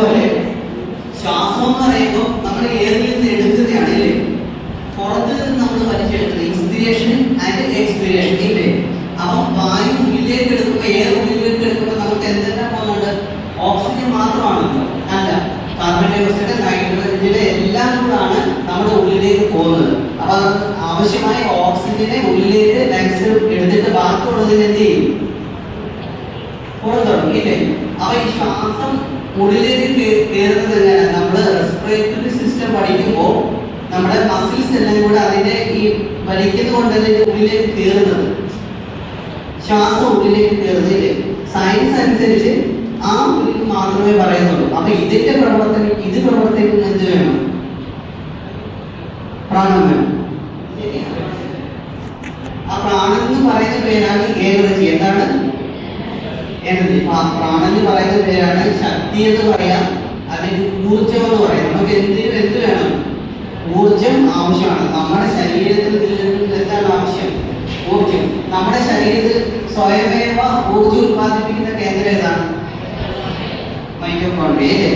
പോലെ ശ്വാസം എന്ന് പറയുമ്പോൾ നമ്മൾ എയറിൽ നിന്ന് എടുക്കുന്നതാണ് ഇല്ലേ, പുറത്ത് നിന്ന് നമ്മൾ വലിച്ചെടുക്കുന്നത് ഇൻസ്പിരേഷൻ ആൻഡ് എക്സ്പിരേഷൻ ഇല്ലേ. അപ്പം വായു ഉള്ളിലേക്ക് എടുക്കുമ്പോൾ, എയർ ഉള്ളിലേക്ക് എടുക്കുമ്പോൾ നമുക്ക് എന്തെല്ലാം പോകുന്നുണ്ട്? ഓക്സിജൻ മാത്രമാണല്ലോ, അല്ല, കാർബൺ ഡൈ ഓക്സൈഡ്, നൈട്രജൻ എല്ലാം കൂടാണ് നമ്മുടെ ഉള്ളിലേക്ക് പോകുന്നത്. അപ്പൊ ആവശ്യമായ ഓക്സിജനെ ഉള്ളിലേക്ക് ലങ്സ് എടുത്തിട്ട് ബാക്കിയുള്ളതിന് എന്ത് ചെയ്യും? പുറത്തുടങ്ങും ഇല്ലേ. അപ്പൊ ഈ ശ്വാസം ഉള്ളിലേക്ക് കയറുന്നത് എങ്ങനെയാണ്? നമ്മൾ റെസ്പിറേറ്ററി സിസ്റ്റം പഠിക്കുമ്പോൾ നമ്മുടെ മസിൽസ് എല്ലാം കൂടെ അതിന്റെ ഈ വലിക്കുന്നത് കൊണ്ടല്ലേ ഉള്ളിലേക്ക് കയറുന്നത്. ശ്വാസം ഉള്ളിലേക്ക് കയറുന്നില്ലേ, സയൻസ് അനുസരിച്ച് ആ ഉള്ളിൽ മാത്രമേ പറയുന്നുള്ളൂ. അപ്പൊ ഇതിന്റെ പ്രവർത്തനം, ഇത് പ്രവർത്തിക്കുന്ന എന്ത് വേണം? പ്രാണം വേണം. ആ പ്രാണം എന്ന് പറയുന്ന പേരാണ് എനർജി. എന്താണ് എനർജി? പ്രാണം എന്ന് പറയുന്ന പേരാണ് ശക്തി എന്ന് പറയാം, അല്ലെങ്കിൽ ഊർജം എന്ന് പറയാം. നമുക്ക് എന്ത് വേണം? ഊർജം ആവശ്യമാണ്. നമ്മുടെ ശരീരത്തിൽ എന്താണ് ആവശ്യം? ഊർജം. നമ്മുടെ ശരീരത്തിൽ സ്വയമേവ ഊർജം ഉത്പാദിപ്പിക്കുന്ന കേന്ദ്രം ഏതാണ്? മൈറ്റോകോൺട്രിയ.